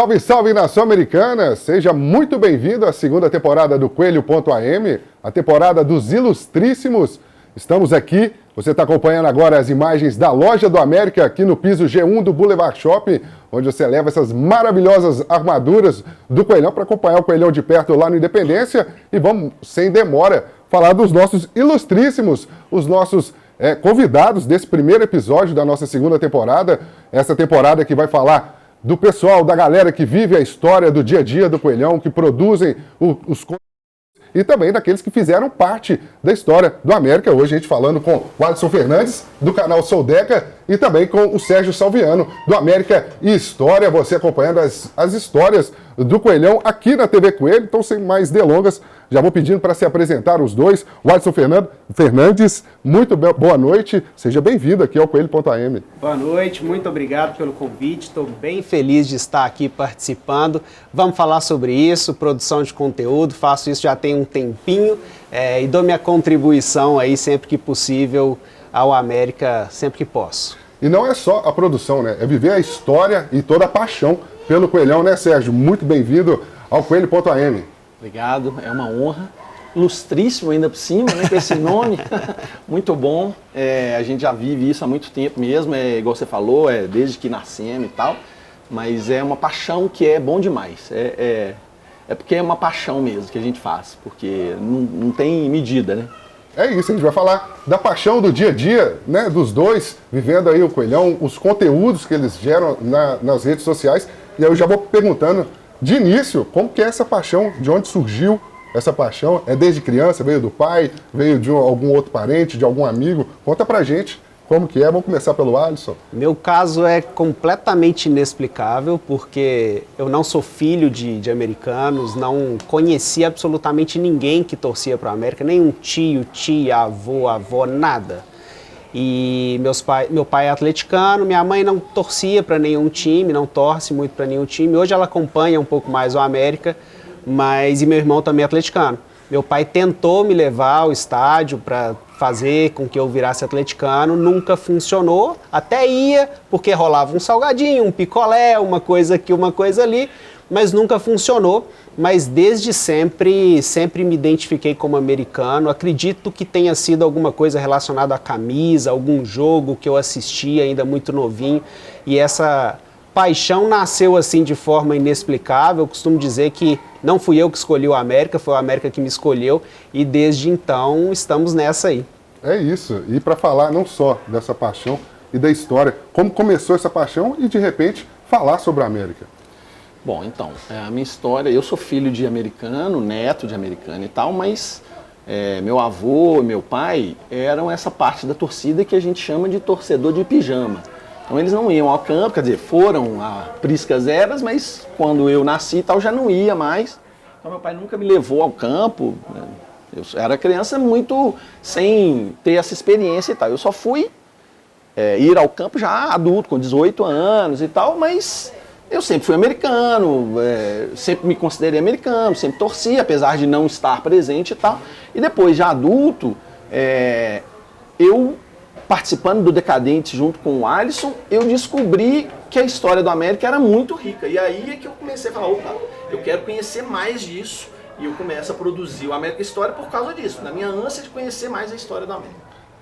Salve, salve, nação americana! Seja muito bem-vindo à segunda temporada do Coelho.am, a temporada dos Ilustríssimos. Estamos aqui, você está acompanhando agora as imagens da Loja do América, aqui no piso G1 do Boulevard Shopping, onde você leva essas maravilhosas armaduras do Coelhão para acompanhar o Coelhão de perto lá no Independência. E vamos, sem demora, falar dos nossos ilustríssimos, os nossos convidados desse primeiro episódio da nossa segunda temporada. Essa temporada que vai falar do pessoal, da galera que vive a história do dia a dia do Coelhão, que produzem os e também daqueles que fizeram parte da história do América. Hoje a gente falando com o Alisson Fernandes, do canal Soldeca, e também com o Sérgio Salviano, do América e História, você acompanhando as histórias do Coelhão aqui na TV Coelho. Então, sem mais delongas, já vou pedindo para se apresentar os dois. O Alisson Fernandes, muito boa noite, seja bem-vindo aqui ao Coelho.am. Boa noite, muito obrigado pelo convite, estou bem feliz de estar aqui participando. Vamos falar sobre isso, produção de conteúdo, faço isso já tem um tempinho e dou minha contribuição aí sempre que possível ao América, sempre que posso. E não é só a produção, né? É viver a história e toda a paixão pelo Coelhão, né, Sérgio? Muito bem-vindo ao Coelho.am. Obrigado, é uma honra. Ilustríssimo ainda por cima, né, com esse nome. Muito bom. A gente já vive isso há muito tempo mesmo, igual você falou, desde que nascemos e tal. Mas é uma paixão que é bom demais. É porque é uma paixão mesmo que a gente faz, porque não tem medida, né? É isso, a gente vai falar da paixão do dia a dia, né, dos dois, vivendo aí o Coelhão, os conteúdos que eles geram nas redes sociais. E aí eu já vou perguntando, de início, como que é essa paixão, de onde surgiu essa paixão? É desde criança, veio do pai, veio de algum outro parente, de algum amigo? Conta pra gente como que é, vamos começar pelo Alisson. Meu caso é completamente inexplicável, porque eu não sou filho de americanos, não conheci absolutamente ninguém que torcia para o América, nenhum tio, tia, avó, nada. E meu pai é atleticano, minha mãe não torcia para nenhum time, não torce muito para nenhum time. Hoje ela acompanha um pouco mais o América, e meu irmão também é atleticano. Meu pai tentou me levar ao estádio para fazer com que eu virasse atleticano, nunca funcionou, até ia, porque rolava um salgadinho, um picolé, uma coisa aqui, uma coisa ali, mas nunca funcionou. Mas desde sempre me identifiquei como americano. Acredito que tenha sido alguma coisa relacionada à camisa, algum jogo que eu assisti ainda muito novinho, e essa paixão nasceu assim de forma inexplicável. Eu costumo dizer que não fui eu que escolhi o América, foi o América que me escolheu, e desde então estamos nessa aí. É isso, e para falar não só dessa paixão e da história, como começou essa paixão e de repente falar sobre a América. Bom, então, a minha história, eu sou filho de americano, neto de americano e tal, mas meu avô e meu pai eram essa parte da torcida que a gente chama de torcedor de pijama. Então eles não iam ao campo, quer dizer, foram a priscas eras, mas quando eu nasci e tal, já não ia mais. Então meu pai nunca me levou ao campo, né? Eu era criança muito sem ter essa experiência e tal. Eu só fui ir ao campo já adulto, com 18 anos e tal, mas eu sempre fui americano, sempre me considerei americano, sempre torci, apesar de não estar presente e tal. E depois, já adulto, eu participando do Decadentes junto com o Alisson, eu descobri que a história do América era muito rica. E aí é que eu comecei a falar, opa, eu quero conhecer mais disso. E eu começo a produzir o América História por causa disso, na minha ânsia de conhecer mais a história do América.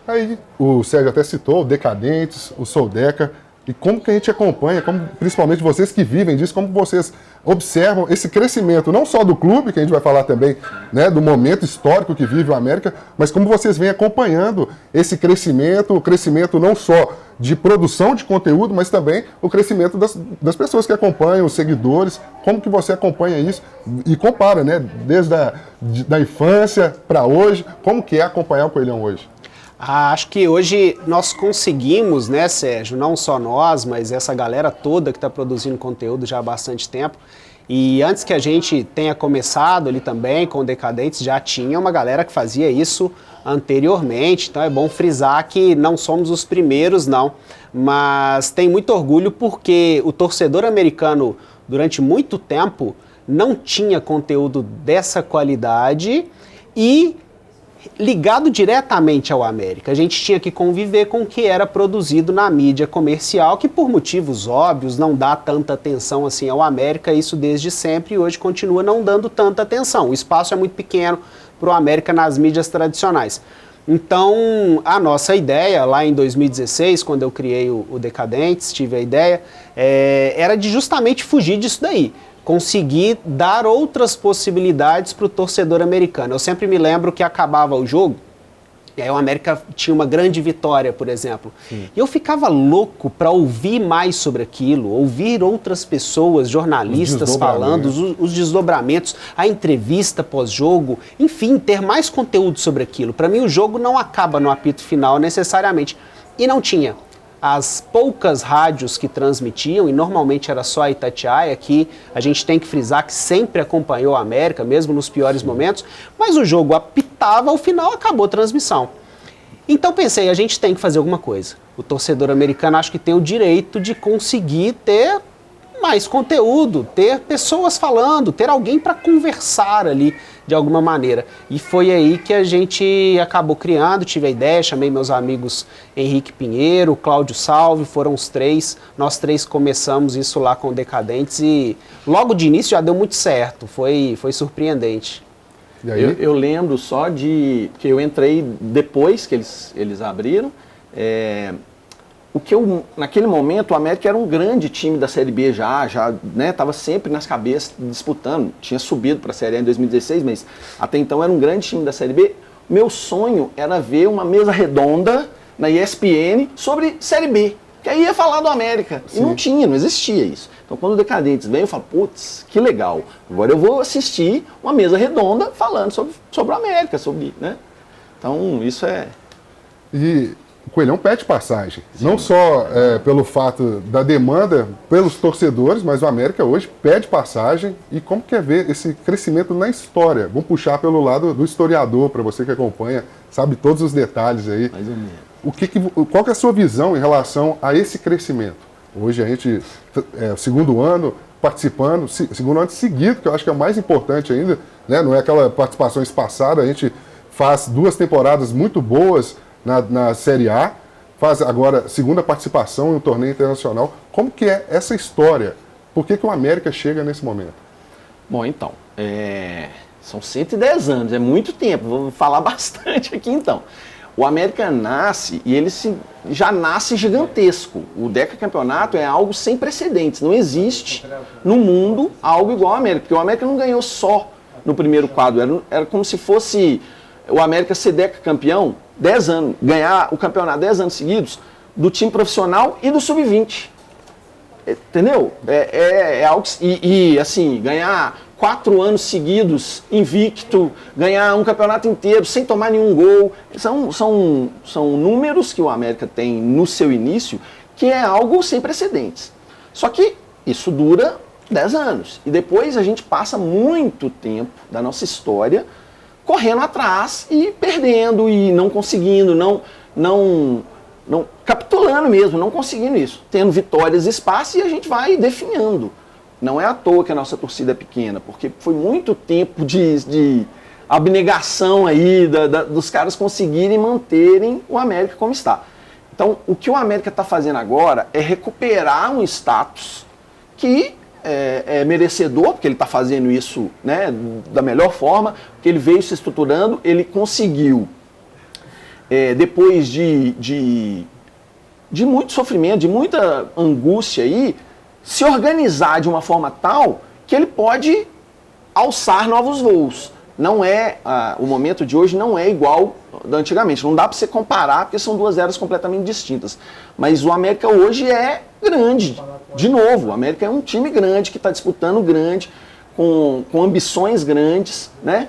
Aí o Sérgio até citou o Decadentes, o Soldeca, e como que a gente acompanha, como, principalmente vocês que vivem disso, como vocês observam esse crescimento, não só do clube, que a gente vai falar também, né, do momento histórico que vive o América, mas como vocês vêm acompanhando esse crescimento, o crescimento não só de produção de conteúdo, mas também o crescimento das pessoas que acompanham, os seguidores, como que você acompanha isso e compara, né, desde da infância para hoje, como que é acompanhar o Coelhão hoje? Acho que hoje nós conseguimos, né, Sérgio, não só nós, mas essa galera toda que está produzindo conteúdo já há bastante tempo. E antes que a gente tenha começado ali também com o Decadentes, já tinha uma galera que fazia isso anteriormente. Então é bom frisar que não somos os primeiros, não. Mas tem muito orgulho porque o torcedor americano, durante muito tempo, não tinha conteúdo dessa qualidade e ligado diretamente ao América. A gente tinha que conviver com o que era produzido na mídia comercial, que por motivos óbvios não dá tanta atenção assim ao América, isso desde sempre, e hoje continua não dando tanta atenção. O espaço é muito pequeno para o América nas mídias tradicionais. Então, a nossa ideia, lá em 2016, quando eu criei o Decadentes, tive a ideia, era de justamente fugir disso daí. Conseguir dar outras possibilidades para o torcedor americano. Eu sempre me lembro que acabava o jogo, e aí o América tinha uma grande vitória, por exemplo. Sim. E eu ficava louco para ouvir mais sobre aquilo, ouvir outras pessoas, jornalistas falando, os desdobramentos, a entrevista pós-jogo, enfim, ter mais conteúdo sobre aquilo. Para mim o jogo não acaba no apito final necessariamente. E não tinha. As poucas rádios que transmitiam, e normalmente era só a Itatiaia, que a gente tem que frisar que sempre acompanhou a América, mesmo nos piores momentos, mas o jogo apitava, ao final acabou a transmissão. Então pensei, a gente tem que fazer alguma coisa. O torcedor americano acho que tem o direito de conseguir ter mais conteúdo, ter pessoas falando, ter alguém para conversar ali de alguma maneira. E foi aí que a gente acabou criando, tive a ideia, chamei meus amigos Henrique Pinheiro, Cláudio Salve, foram os três, nós três começamos isso lá com o Decadentes e logo de início já deu muito certo, foi surpreendente. E aí? Eu lembro só de que eu entrei depois que eles abriram, naquele momento, o América era um grande time da Série B já né, estava sempre nas cabeças disputando, tinha subido para a Série A em 2016, mas até então era um grande time da Série B. Meu sonho era ver uma mesa redonda na ESPN sobre Série B, que aí ia falar do América. Sim. E não existia isso. Então quando o Decadentes vem, eu falo, putz, que legal, agora eu vou assistir uma mesa redonda falando sobre o América, né? Então isso é... E o Coelhão pede passagem, sim, não só pelo fato da demanda pelos torcedores, mas o América hoje pede passagem. E como quer ver esse crescimento na história? Vamos puxar pelo lado do historiador, para você que acompanha, sabe todos os detalhes aí. Mais ou menos. Qual que é a sua visão em relação a esse crescimento? Hoje a gente, o segundo ano participando, segundo ano seguido, que eu acho que é o mais importante ainda, né? Não é aquela participação espaçada, a gente faz 2 temporadas muito boas na Série A, faz agora segunda participação em um torneio internacional. Como que é essa história? Por que o América chega nesse momento? Bom, então, são 110 anos, é muito tempo, vou falar bastante aqui então. O América nasce e ele já nasce gigantesco. O decacampeonato é algo sem precedentes, não existe no mundo algo igual ao América, porque o América não ganhou só no primeiro quadro, era como se fosse o América ser decacampeão 10 anos, ganhar o campeonato 10 anos seguidos do time profissional e do sub-20. Entendeu? É algo... E assim, ganhar 4 anos seguidos, invicto, ganhar um campeonato inteiro sem tomar nenhum gol. São números que o América tem no seu início, que é algo sem precedentes. Só que isso dura 10 anos. E depois a gente passa muito tempo da nossa história correndo atrás e perdendo e não conseguindo, não capitulando mesmo, não conseguindo isso. Tendo vitórias e espaço e a gente vai definhando. Não é à toa que a nossa torcida é pequena, porque foi muito tempo de abnegação aí dos caras conseguirem manterem o América como está. Então, o que o América está fazendo agora é recuperar um status que é merecedor, porque ele está fazendo isso, né, da melhor forma, porque ele veio se estruturando, ele conseguiu, depois de muito sofrimento, de muita angústia aí, se organizar de uma forma tal que ele pode alçar novos voos. O momento de hoje não é igual da antigamente, não dá para você comparar, porque são 2 eras completamente distintas. Mas o América hoje é grande, de novo, o América é um time grande, que está disputando grande, com ambições grandes, né?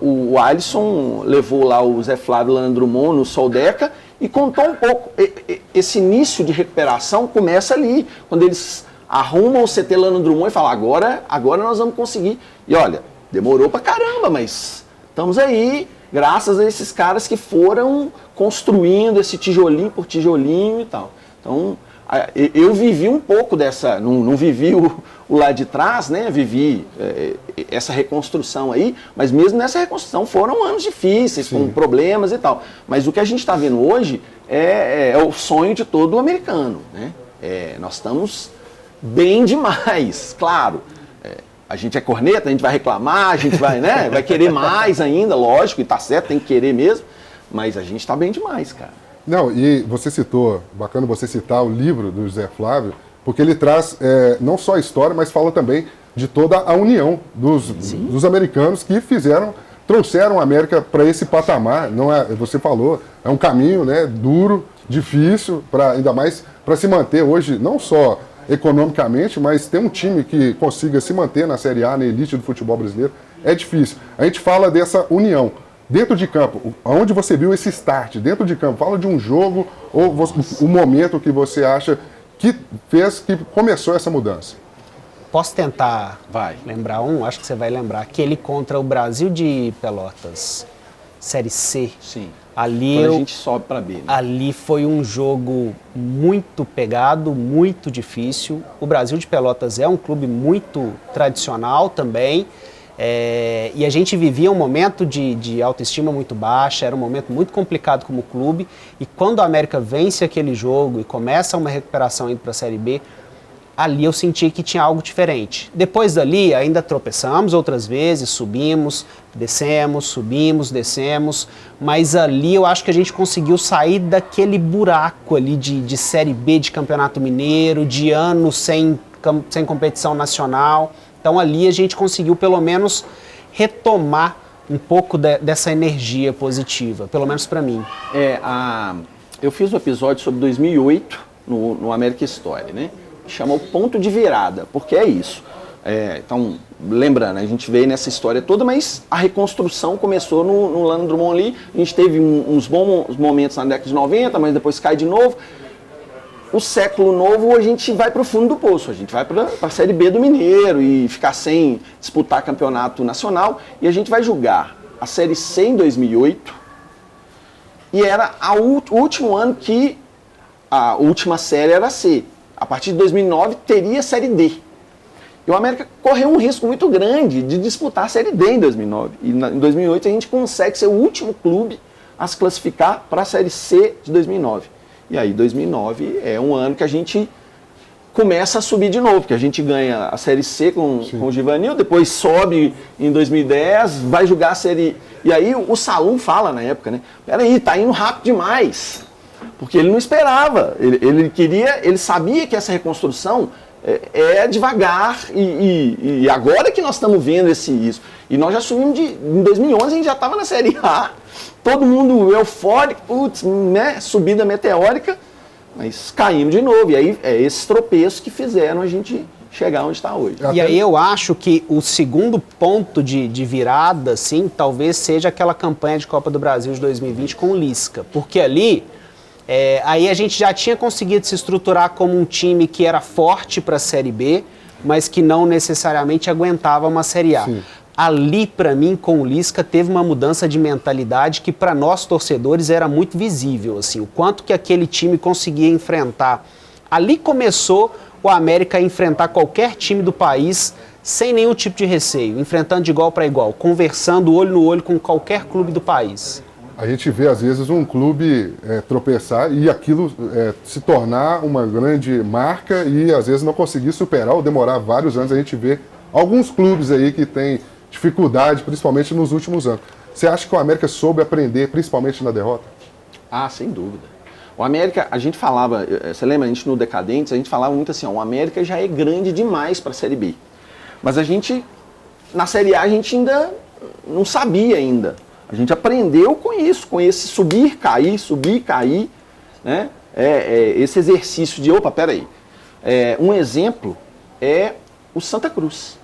O Alisson levou lá o Zé Flávio Landrumon no Soldeca e contou um pouco. Esse início de recuperação começa ali, quando eles arrumam o CT Landrumon e falam, agora nós vamos conseguir. E olha, demorou pra caramba, mas estamos aí, graças a esses caras que foram construindo esse tijolinho por tijolinho e tal. Então, Eu vivi um pouco dessa, não vivi o lado de trás, né? Vivi essa reconstrução aí, mas mesmo nessa reconstrução foram anos difíceis, Sim. com problemas e tal. Mas o que a gente está vendo hoje é o sonho de todo americano, né? Nós estamos bem demais, claro. A gente é corneta, a gente vai reclamar, a gente vai, né? Vai querer mais ainda, lógico, e tá certo, tem que querer mesmo, mas a gente está bem demais, cara. Não, e você citou, bacana você citar o livro do José Flávio, porque ele traz não só a história, mas fala também de toda a união dos americanos que trouxeram a América para esse patamar. Não é, você falou, é um caminho, né, duro, difícil, ainda mais para se manter hoje, não só economicamente, mas ter um time que consiga se manter na Série A, na elite do futebol brasileiro, é difícil. A gente fala dessa união. Dentro de campo, onde você viu esse start? Dentro de campo, fala de um jogo ou o momento que você acha que começou essa mudança. Posso tentar Vai. lembrar acho que você vai lembrar, aquele contra o Brasil de Pelotas, Série C. Sim. Ali Quando a gente sobe para B, né? Ali foi um jogo muito pegado, muito difícil. O Brasil de Pelotas é um clube muito tradicional também. E a gente vivia um momento de autoestima muito baixa, era um momento muito complicado como clube. E quando a América vence aquele jogo e começa uma recuperação indo para a Série B, ali eu senti que tinha algo diferente. Depois dali, ainda tropeçamos outras vezes, subimos, descemos, mas ali eu acho que a gente conseguiu sair daquele buraco ali de Série B, de Campeonato Mineiro, de anos sem competição nacional. Então ali a gente conseguiu pelo menos retomar um pouco dessa energia positiva, pelo menos para mim. Eu fiz um episódio sobre 2008 no América Story, né? Chama o ponto de virada, porque é isso. Então, lembrando, a gente veio nessa história toda, mas a reconstrução começou no Lano Drummond ali. A gente teve uns bons momentos na década de 90, mas depois cai de novo. O século novo, a gente vai para o fundo do poço, a gente vai para a Série B do Mineiro e ficar sem disputar campeonato nacional. E a gente vai jogar a Série C em 2008, e era o último ano que a última série era C. A partir de 2009 teria a Série D. E o América correu um risco muito grande de disputar a Série D em 2009. E em 2008 a gente consegue ser o último clube a se classificar para a Série C de 2009. E aí 2009 é um ano que a gente começa a subir de novo, porque a gente ganha a Série C com o Givanil, depois sobe em 2010, vai jogar a Série... E aí o Salum fala na época, né? Peraí, tá indo rápido demais. Porque ele não esperava, ele sabia que essa reconstrução é devagar e agora que nós estamos vendo isso. E nós já subimos em 2011 a gente já estava na Série A, todo mundo eufórico, putz, né, subida meteórica, mas caímos de novo. E aí esses tropeços que fizeram a gente chegar onde está hoje. E aí eu acho que o segundo ponto de virada, assim, talvez seja aquela campanha de Copa do Brasil de 2020 com o Lisca, porque ali... aí a gente já tinha conseguido se estruturar como um time que era forte para a Série B, mas que não necessariamente aguentava uma Série A. Sim. Ali, para mim, com o Lisca, teve uma mudança de mentalidade que para nós torcedores era muito visível, assim, o quanto que aquele time conseguia enfrentar. Ali começou o América a enfrentar qualquer time do país sem nenhum tipo de receio, enfrentando de igual para igual, conversando olho no olho com qualquer clube do país. A gente vê, às vezes, um clube tropeçar e aquilo se tornar uma grande marca e, às vezes, não conseguir superar ou demorar vários anos. A gente vê alguns clubes aí que têm dificuldade, principalmente nos últimos anos. Você acha que o América soube aprender, principalmente na derrota? Ah, sem dúvida. O América, a gente falava, você lembra, a gente no Decadentes, a gente falava muito assim, o América já é grande demais para a Série B. Mas a gente, na Série A, a gente ainda não sabia ainda. A gente aprendeu com isso, com esse subir, cair, né? Esse exercício de, peraí. Um exemplo é o Santa Cruz.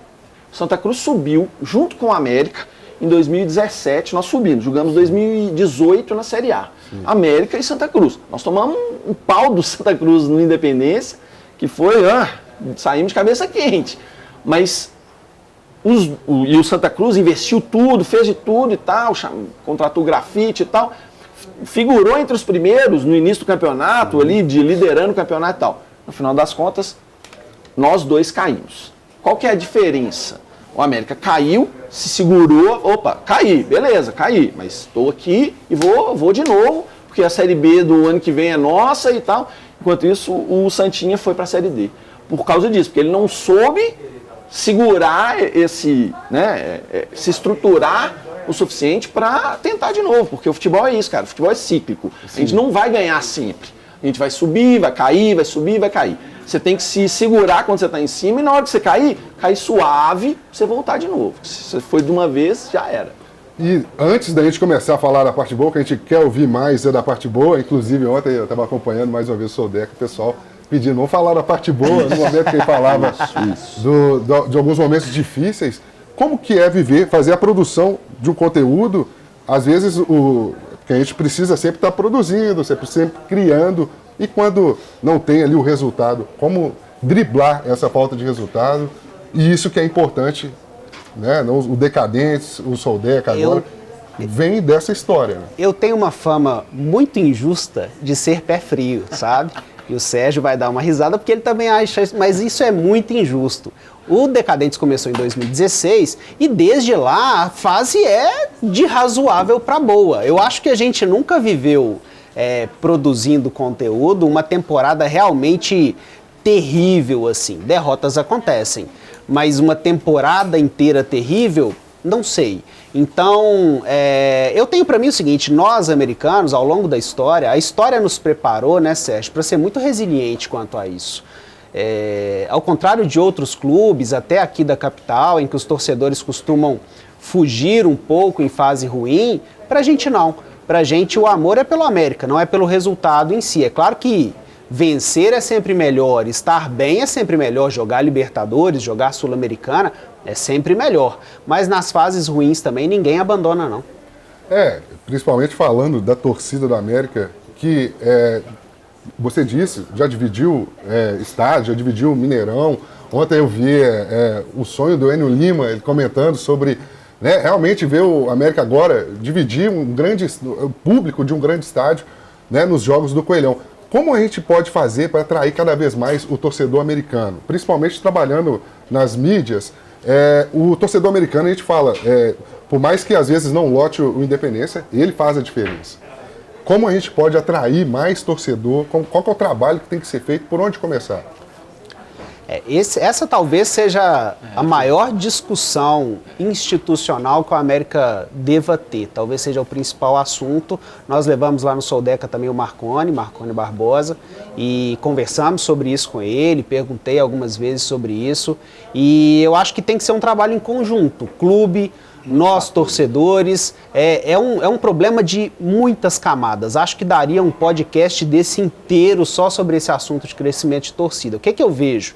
O Santa Cruz subiu junto com o América em 2017, nós subimos, jogamos 2018 na Série A. Sim. América e Santa Cruz. Nós tomamos um pau do Santa Cruz no Independência, que foi, saímos de cabeça quente. Mas... E o Santa Cruz investiu tudo, fez de tudo e tal, contratou grafite e tal, figurou entre os primeiros no início do campeonato, ali, liderando o campeonato e tal. No final das contas, nós dois caímos. Qual que é a diferença? O América caiu, se segurou, opa, caí, beleza, caí, mas estou aqui e vou de novo, porque a Série B do ano que vem é nossa e tal. Enquanto isso, o Santinha foi para a Série D. Por causa disso, porque ele não soube segurar se estruturar o suficiente para tentar de novo, porque o futebol é isso, cara, o futebol é cíclico. Sim. A gente não vai ganhar sempre. A gente vai subir, vai cair, vai subir, vai cair. Você tem que se segurar quando você está em cima e na hora que você cair suave, pra você voltar de novo. Se você foi de uma vez, já era. E antes da gente começar a falar da parte boa, que a gente quer ouvir mais da parte boa, inclusive ontem eu estava acompanhando mais uma vez o Soldeca, o pessoal pedindo, vamos falar da parte boa, no momento que ele falava de alguns momentos difíceis. Como que é fazer a produção de um conteúdo, às vezes que a gente precisa sempre estar produzindo, sempre criando, e quando não tem ali o resultado, como driblar essa falta de resultado, e isso que é importante, né? O Decadentes, o Soldeca agora, vem dessa história. Né? Eu tenho uma fama muito injusta de ser pé frio, sabe? E o Sérgio vai dar uma risada porque ele também acha isso, mas isso é muito injusto. O Decadentes começou em 2016 e desde lá a fase é de razoável para boa. Eu acho que a gente nunca viveu produzindo conteúdo uma temporada realmente terrível assim. Derrotas acontecem, mas uma temporada inteira terrível, não sei. Então, eu tenho para mim o seguinte, nós americanos, ao longo da história, a história nos preparou, né, Sérgio, para ser muito resiliente quanto a isso. Ao contrário de outros clubes, até aqui da capital, em que os torcedores costumam fugir um pouco em fase ruim, pra gente não. Pra gente o amor é pelo América, não é pelo resultado em si. É claro que vencer é sempre melhor, estar bem é sempre melhor, jogar Libertadores, jogar Sul-Americana é sempre melhor. Mas nas fases ruins também ninguém abandona, não. Principalmente falando da torcida do América, que você disse, já dividiu estádio, já dividiu Mineirão. Ontem eu vi o sonho do Enio Lima, ele comentando sobre realmente ver o América agora dividir o público de um grande estádio, né, nos jogos do Coelhão. Como a gente pode fazer para atrair cada vez mais o torcedor americano? Principalmente trabalhando nas mídias, o torcedor americano, a gente fala, por mais que às vezes não lote o Independência, ele faz a diferença. Como a gente pode atrair mais torcedor? Qual que é o trabalho que tem que ser feito? Por onde começar? Essa talvez seja a maior discussão institucional que a América deva ter. Talvez seja o principal assunto. Nós levamos lá no Soldeca também o Marconi Barbosa, e conversamos sobre isso com ele, perguntei algumas vezes sobre isso. E eu acho que tem que ser um trabalho em conjunto. Clube, nós torcedores, é um problema de muitas camadas. Acho que daria um podcast desse inteiro só sobre esse assunto de crescimento de torcida. O que eu vejo?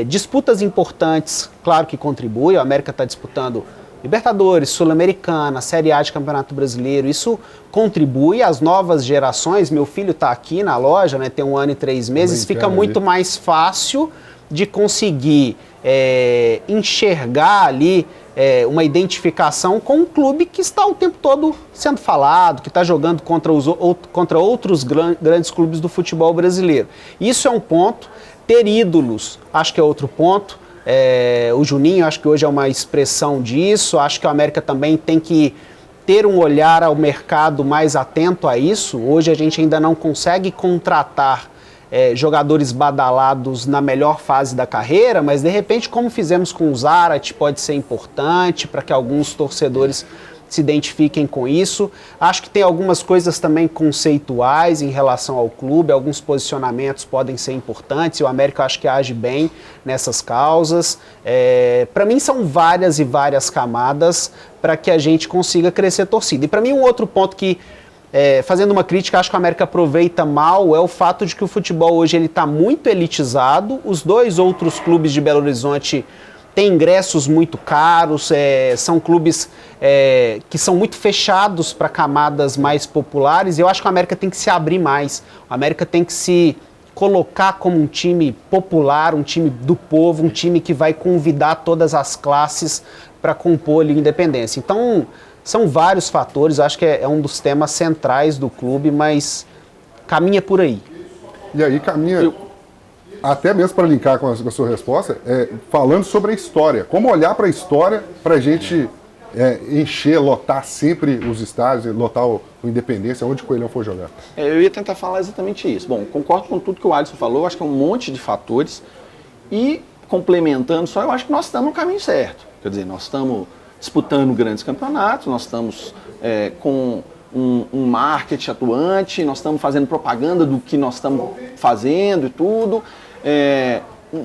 Disputas importantes, claro que contribui. A América está disputando Libertadores, Sul-Americana, Série A de Campeonato Brasileiro. Isso contribui. As novas gerações, meu filho está aqui na loja, né, tem 1 ano e 3 meses, fica muito mais fácil de conseguir enxergar ali uma identificação com um clube que está o tempo todo sendo falado, que está jogando contra outros grandes clubes do futebol brasileiro. Isso é um ponto. Ter ídolos, acho que é outro ponto. O Juninho, acho que hoje é uma expressão disso. Acho que o América também tem que ter um olhar ao mercado mais atento a isso. Hoje a gente ainda não consegue contratar jogadores badalados na melhor fase da carreira, mas de repente, como fizemos com o Zarate, pode ser importante para que alguns torcedores se identifiquem com isso. Acho que tem algumas coisas também conceituais em relação ao clube, alguns posicionamentos podem ser importantes, e o América acho que age bem nessas causas. Para mim são várias e várias camadas para que a gente consiga crescer torcida. E para mim um outro ponto que, fazendo uma crítica, acho que o América aproveita mal, é o fato de que o futebol hoje ele está muito elitizado. Os dois outros clubes de Belo Horizonte têm ingressos muito caros, são clubes que são muito fechados para camadas mais populares. Eu acho que o América tem que se abrir mais. O América tem que se colocar como um time popular, um time do povo, um time que vai convidar todas as classes para compor a Liga Independência. Então, são vários fatores, acho que é um dos temas centrais do clube, mas caminha por aí. E aí caminha... até mesmo para linkar com a sua resposta, falando sobre a história. Como olhar para a história para a gente encher, lotar sempre os estádios, lotar o Independência, onde o Coelhão for jogar. Eu ia tentar falar exatamente isso. Bom, concordo com tudo que o Alisson falou, acho que é um monte de fatores. E, complementando só, eu acho que nós estamos no caminho certo. Quer dizer, nós estamos disputando grandes campeonatos, nós estamos com um marketing atuante, nós estamos fazendo propaganda do que nós estamos fazendo e tudo.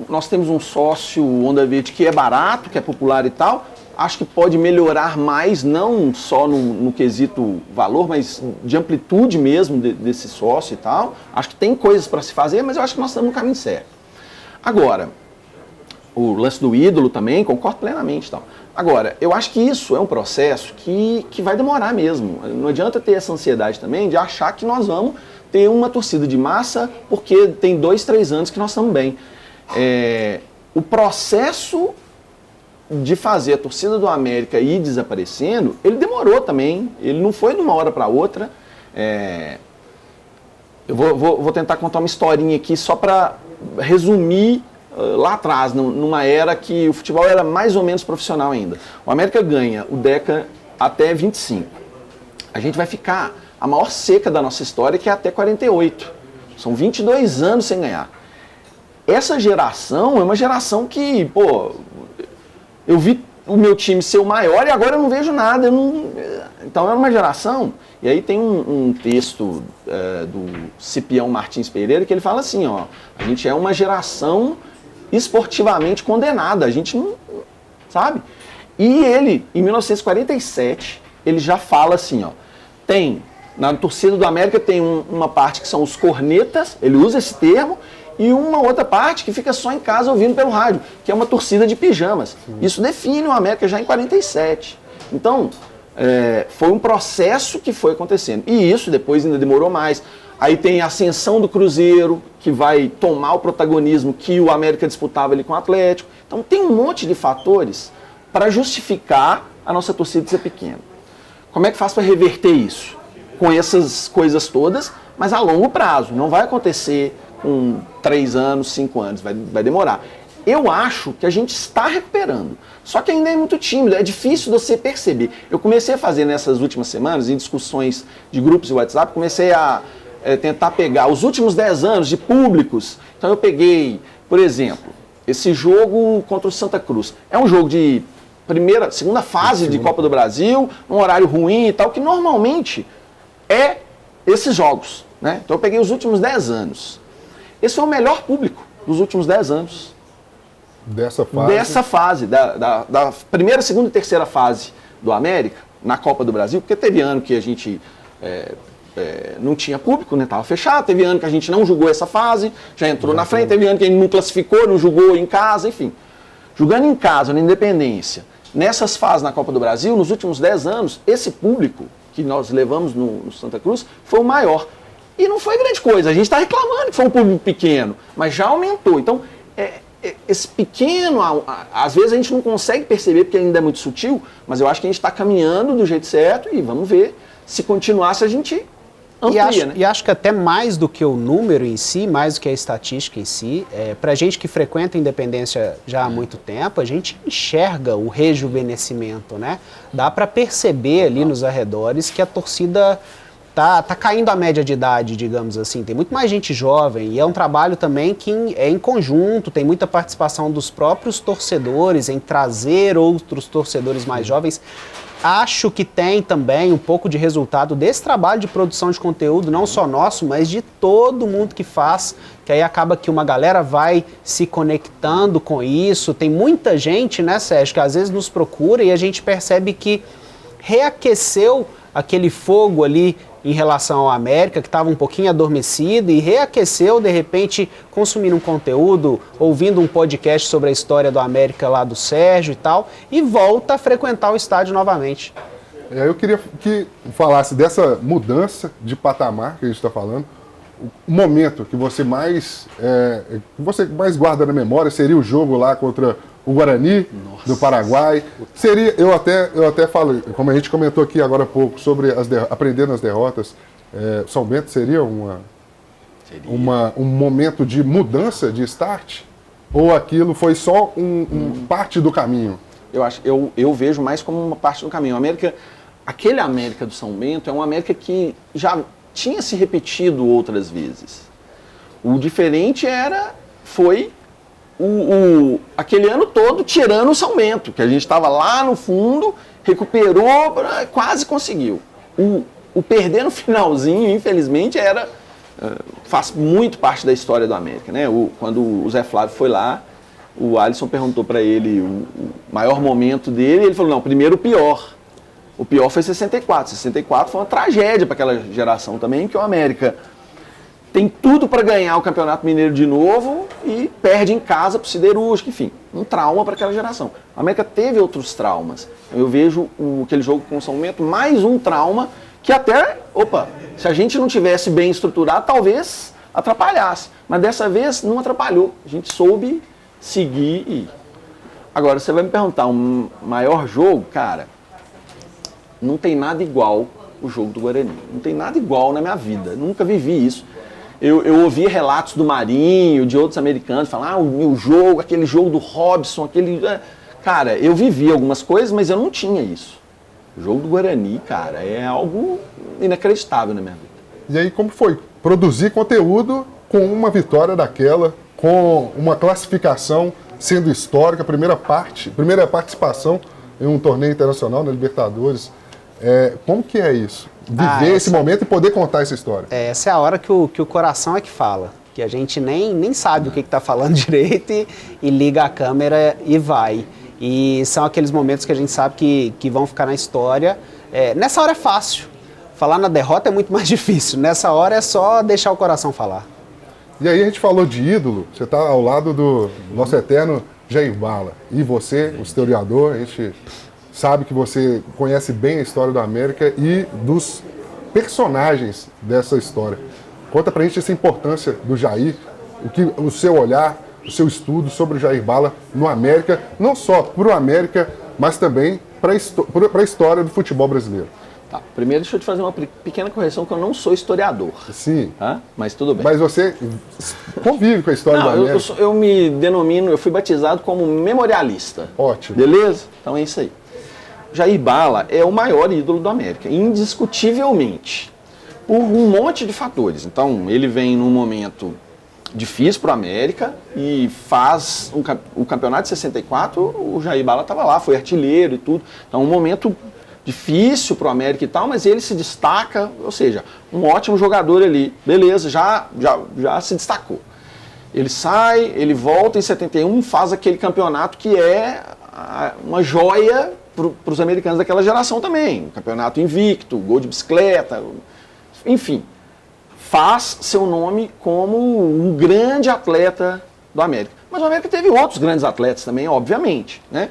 Nós temos um sócio Onda Verde que é barato, que é popular e tal. Acho que pode melhorar mais, não só no quesito valor, mas de amplitude mesmo desse sócio e tal. Acho que tem coisas para se fazer, mas eu acho que nós estamos no caminho certo. Agora, o lance do ídolo também, concordo plenamente e tal. Agora, eu acho que isso é um processo que vai demorar mesmo. Não adianta ter essa ansiedade também de achar que nós vamos ter uma torcida de massa porque tem 2, 3 anos que nós estamos bem. O processo de fazer a torcida do América ir desaparecendo, ele demorou também, ele não foi de uma hora para outra. Eu vou tentar contar uma historinha aqui só para resumir lá atrás, numa era que o futebol era mais ou menos profissional ainda. O América ganha o Deca até 25. A gente vai ficar a maior seca da nossa história, que é até 48. São 22 anos sem ganhar. Essa geração é uma geração que, pô, eu vi o meu time ser o maior e agora eu não vejo nada. Então é uma geração. E aí tem um texto do Cipião Martins Pereira que ele fala assim, ó, a gente é uma geração esportivamente condenada, a gente não, sabe? E ele, em 1947, ele já fala assim, ó, na torcida do América tem uma parte que são os cornetas, ele usa esse termo, e uma outra parte que fica só em casa ouvindo pelo rádio, que é uma torcida de pijamas. Sim. Isso define o América já em 47. Então, foi um processo que foi acontecendo. E isso depois ainda demorou mais. Aí tem a ascensão do Cruzeiro, que vai tomar o protagonismo que o América disputava ali com o Atlético. Então tem um monte de fatores para justificar a nossa torcida ser pequena. Como é que faz para reverter isso? Com essas coisas todas, mas a longo prazo. Não vai acontecer com 3 anos, 5 anos, vai demorar. Eu acho que a gente está recuperando. Só que ainda é muito tímido, é difícil você perceber. Eu comecei a fazer nessas últimas semanas, em discussões de grupos de WhatsApp, comecei a tentar pegar os últimos 10 anos de públicos. Então eu peguei, por exemplo, esse jogo contra o Santa Cruz. É um jogo de segunda fase de Copa do Brasil, um horário ruim e tal, que normalmente é esses jogos, né? Então eu peguei os últimos 10 anos. Esse foi o melhor público dos últimos 10 anos. Dessa fase, da primeira, segunda e terceira fase do América, na Copa do Brasil, porque teve ano que a gente não tinha público, né? Estava fechado, teve ano que a gente não jogou essa fase, já entrou na frente, teve ano que a gente não classificou, não jogou em casa, enfim. Jogando em casa, na Independência, nessas fases na Copa do Brasil, nos últimos 10 anos, esse público que nós levamos no Santa Cruz foi o maior. E não foi grande coisa, a gente está reclamando que foi um público pequeno, mas já aumentou. Então, esse pequeno, às vezes a gente não consegue perceber porque ainda é muito sutil, mas eu acho que a gente está caminhando do jeito certo e vamos ver se continuar, se a gente amplia, né? E acho que até mais do que o número em si, mais do que a estatística em si, para a gente que frequenta a Independência já há muito tempo, a gente enxerga o rejuvenescimento, né? Dá para perceber ali nos arredores que a torcida tá caindo a média de idade, digamos assim. Tem muito mais gente jovem e é um trabalho também que é em conjunto, tem muita participação dos próprios torcedores em trazer outros torcedores mais jovens. Acho que tem também um pouco de resultado desse trabalho de produção de conteúdo, não só nosso, mas de todo mundo que faz, que aí acaba que uma galera vai se conectando com isso. Tem muita gente, né, Sérgio, que às vezes nos procura e a gente percebe que reaqueceu aquele fogo ali em relação ao América, que estava um pouquinho adormecido e reaqueceu, de repente, consumindo um conteúdo, ouvindo um podcast sobre a história do América lá do Sérgio e tal, e volta a frequentar o estádio novamente. Eu queria que falasse dessa mudança de patamar que a gente está falando. O momento que você mais guarda na memória seria o jogo lá contra o Guarani, do Paraguai. Seria, eu até falo, como a gente comentou aqui agora há pouco, sobre aprendendo as derrotas, São Bento seria uma... um momento de mudança, de start? Ou aquilo foi só parte do caminho? Eu vejo mais como uma parte do caminho. Aquele América do São Bento é uma América que já tinha se repetido outras vezes. O diferente foi aquele ano todo tirando o São Bento, que a gente estava lá no fundo, recuperou, quase conseguiu. O perder no finalzinho, infelizmente, faz muito parte da história do América, né? Quando o Zé Flávio foi lá, o Alisson perguntou para ele o maior momento dele, e ele falou, não, primeiro o pior. O pior foi 64. 64 foi uma tragédia para aquela geração também, que o América tem tudo para ganhar o Campeonato Mineiro de novo e perde em casa para o Siderúrgico, enfim, um trauma para aquela geração. A América teve outros traumas. Eu vejo aquele jogo com o São Bento mais um trauma que até, se a gente não tivesse bem estruturado, talvez atrapalhasse. Mas dessa vez não atrapalhou. A gente soube seguir e ir. Agora, você vai me perguntar, um maior jogo, cara, não tem nada igual o jogo do Guarani. Não tem nada igual na minha vida. Nunca vivi isso. Eu ouvi relatos do Marinho, de outros americanos, falar, o meu jogo, aquele jogo do Robson, Cara, eu vivi algumas coisas, mas eu não tinha isso. O jogo do Guarani, cara, é algo inacreditável na minha vida. E aí, como foi produzir conteúdo com uma vitória daquela, com uma classificação sendo histórica, primeira participação em um torneio internacional, na Libertadores. Como que é isso? Viver esse momento e poder contar essa história. Essa é a hora que o coração é que fala. Que a gente nem sabe o que está falando direito e liga a câmera e vai. E são aqueles momentos que a gente sabe que vão ficar na história. Nessa hora é fácil. Falar na derrota é muito mais difícil. Nessa hora é só deixar o coração falar. E aí a gente falou de ídolo. Você está ao lado do nosso eterno Jair Bala. E você, o historiador, a gente sabe que você conhece bem a história da América e dos personagens dessa história. Conta pra gente essa importância do Jair, o seu olhar, o seu estudo sobre o Jair Bala no América, não só para o América, mas também para a história do futebol brasileiro. Tá, primeiro deixa eu te fazer uma pequena correção, que eu não sou historiador. Sim. Tá? Mas tudo bem. Mas você convive com a história do América. Eu me denomino, eu fui batizado como memorialista. Ótimo. Beleza? Então é isso aí. Jair Bala é o maior ídolo do América, indiscutivelmente, por um monte de fatores. Então, ele vem num momento difícil para o América e faz o campeonato de 64, o Jair Bala estava lá, foi artilheiro e tudo. Então, um momento difícil para o América e tal, mas ele se destaca, ou seja, um ótimo jogador ali. Beleza, já se destacou. Ele sai, ele volta em 71, faz aquele campeonato que é uma joia para os americanos daquela geração também. Um campeonato invicto, gol de bicicleta, enfim. Faz seu nome como um grande atleta do América. Mas o América teve outros grandes atletas também, obviamente, né?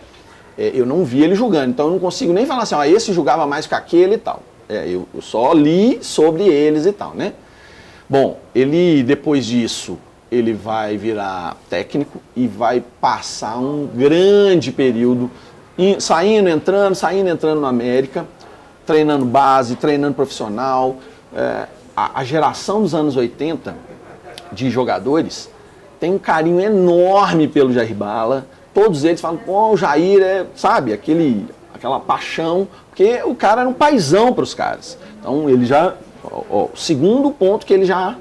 Eu não vi ele jogando, então eu não consigo nem falar assim, esse jogava mais que aquele e tal. Eu só li sobre eles e tal, né? Bom, ele, depois disso, ele vai virar técnico e vai passar um grande período saindo, entrando no América, treinando base, treinando profissional. A geração dos anos 80 de jogadores tem um carinho enorme pelo Jair Bala. Todos eles falam, o Jair sabe, aquela paixão, porque o cara era um paizão para os caras. Então ele o segundo ponto que ele já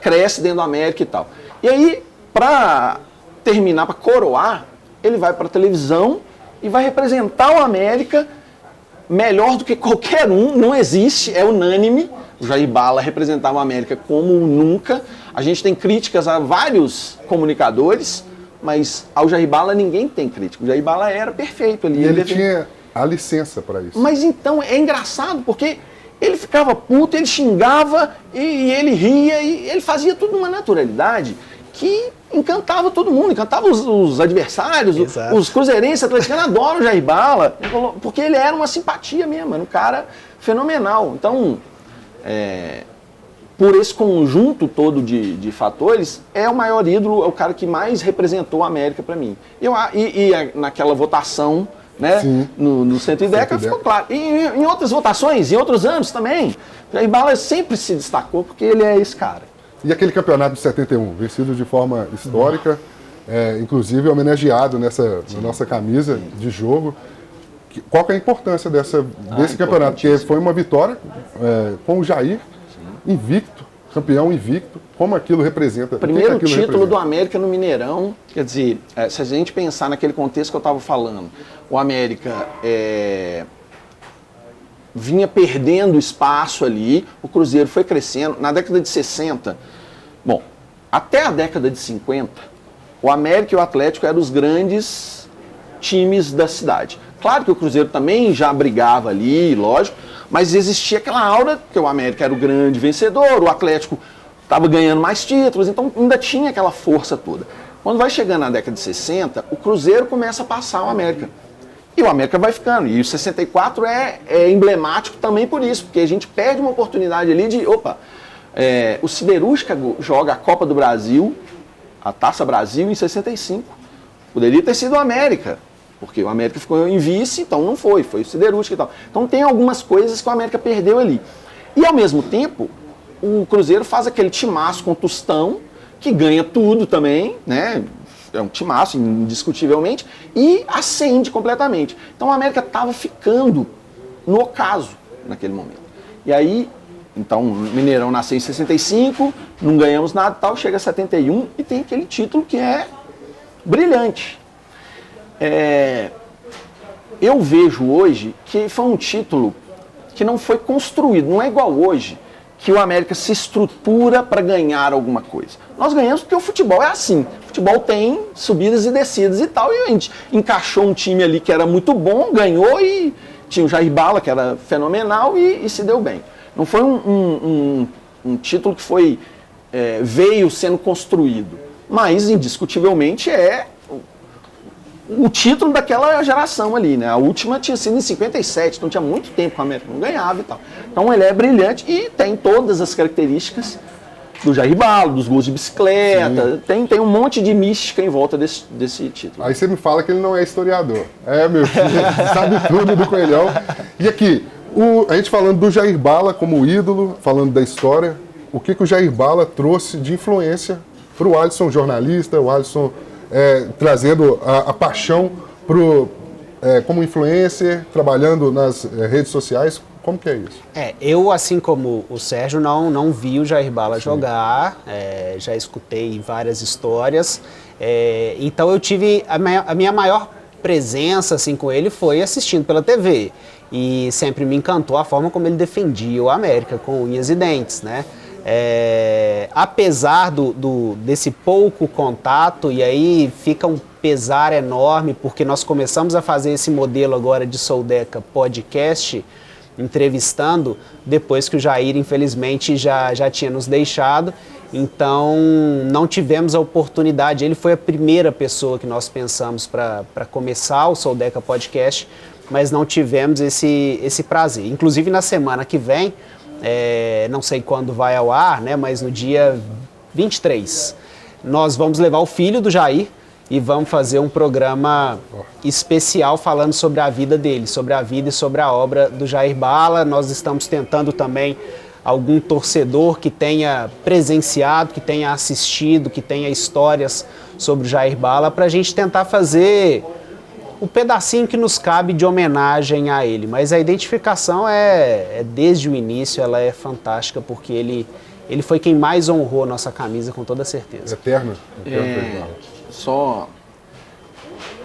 cresce dentro do América e tal. E aí, para terminar, para coroar, ele vai para a televisão e vai representar o América melhor do que qualquer um, não existe, é unânime. O Jair Bala representava o América como nunca. A gente tem críticas a vários comunicadores, mas ao Jair Bala ninguém tem crítica. O Jair Bala era perfeito ali. E ele tinha a licença para isso. Mas então é engraçado, porque ele ficava puto, ele xingava e ele ria e ele fazia tudo numa naturalidade que encantava todo mundo, encantava os adversários, os cruzeirenses, atleticanos adoram o Jair Bala, porque ele era uma simpatia mesmo, era um cara fenomenal. Então, por esse conjunto todo de fatores, é o maior ídolo, é o cara que mais representou a América para mim. E naquela votação, né, no Centro Ideca, ficou claro. E em outras votações, em outros anos também, Jair Bala sempre se destacou porque ele é esse cara. E aquele campeonato de 71, vencido de forma histórica, inclusive homenageado na nossa camisa de jogo. Qual que é a importância desse campeonato? Porque foi uma vitória com o Jair, invicto, campeão invicto. Como aquilo representa? Primeiro título do América no Mineirão. Quer dizer, se a gente pensar naquele contexto que eu estava falando, o América vinha perdendo espaço ali, o Cruzeiro foi crescendo. Na década de 60, bom, até a década de 50, o América e o Atlético eram os grandes times da cidade. Claro que o Cruzeiro também já brigava ali, lógico, mas existia aquela aura que o América era o grande vencedor, o Atlético estava ganhando mais títulos, então ainda tinha aquela força toda. Quando vai chegando na década de 60, o Cruzeiro começa a passar o América. E o América vai ficando. E o 64 é emblemático também por isso, porque a gente perde uma oportunidade ali de, o Siderúrgica joga a Copa do Brasil, a Taça Brasil, em 65. Poderia ter sido o América, porque o América ficou em vice, então não foi o Siderúrgica e tal. Então tem algumas coisas que o América perdeu ali. E ao mesmo tempo, o Cruzeiro faz aquele timaço com o Tostão, que ganha tudo também, né? É um timaço, indiscutivelmente, e acende completamente. Então o América estava ficando no ocaso naquele momento. E aí, então, o Mineirão nasceu em 65, não ganhamos nada e tal, chega a 71 e tem aquele título que é brilhante. Eu vejo hoje que foi um título que não foi construído, não é igual hoje, que o América se estrutura para ganhar alguma coisa. Nós ganhamos porque o futebol é assim. O futebol tem subidas e descidas e tal. E a gente encaixou um time ali que era muito bom, ganhou e tinha o Jair Bala, que era fenomenal e se deu bem. Não foi um título que veio sendo construído. Mas, indiscutivelmente, é o título daquela geração ali, né? A última tinha sido em 57, então tinha muito tempo que o América não ganhava e tal. Então ele é brilhante e tem todas as características do Jair Bala, dos gols de bicicleta, tem um monte de mística em volta desse título. Aí você me fala que ele não é historiador. Meu filho, sabe tudo do Coelhão. E aqui, a gente falando do Jair Bala como ídolo, falando da história, o que o Jair Bala trouxe de influência para o Alisson jornalista, o Alisson trazendo a paixão como influencer, trabalhando nas redes sociais. Como que é isso? Eu, assim como o Sérgio, não vi o Jair Bala jogar, já escutei várias histórias, então eu tive, a minha maior presença assim, com ele foi assistindo pela TV, e sempre me encantou a forma como ele defendia o América, com unhas e dentes, né? Apesar desse pouco contato, e aí fica um pesar enorme, porque nós começamos a fazer esse modelo agora de Soldeca Podcast, entrevistando, depois que o Jair, infelizmente, já tinha nos deixado, então não tivemos a oportunidade. Ele foi a primeira pessoa que nós pensamos para começar o Soldeca Podcast, mas não tivemos esse prazer. Inclusive, na semana que vem, não sei quando vai ao ar, né, mas no dia 23, nós vamos levar o filho do Jair e vamos fazer um programa especial falando sobre a vida dele, sobre a vida e sobre a obra do Jair Bala. Nós estamos tentando também algum torcedor que tenha presenciado, que tenha assistido, que tenha histórias sobre o Jair Bala, para a gente tentar fazer o pedacinho que nos cabe de homenagem a ele. Mas a identificação desde o início, ela é fantástica, porque ele foi quem mais honrou a nossa camisa, com toda certeza. Eterno.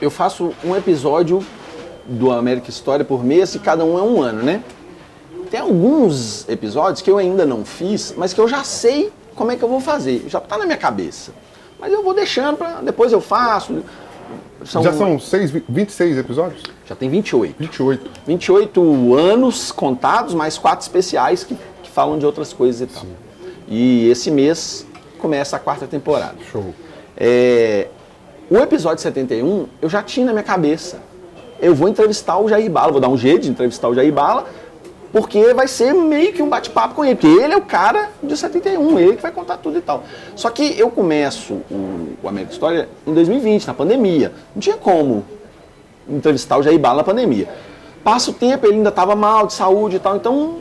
Eu faço um episódio do América História por mês e cada um é um ano, né? Tem alguns episódios que eu ainda não fiz, mas que eu já sei como é que eu vou fazer. Já está na minha cabeça. Mas eu vou deixando para depois eu faço. Já são 26 episódios? Já tem 28. 28 anos contados, mais 4 especiais que falam de outras coisas e tal. Sim. E esse mês começa a 4ª temporada. Show. O episódio 71 eu já tinha na minha cabeça. Eu vou entrevistar o Jair Bala, vou dar um jeito de entrevistar o Jair Bala, porque vai ser meio que um bate-papo com ele, porque ele é o cara de 71, ele que vai contar tudo e tal. Só que eu começo o América História em 2020, na pandemia. Não tinha como entrevistar o Jair Bala na pandemia. Passa o tempo, ele ainda estava mal de saúde e tal, então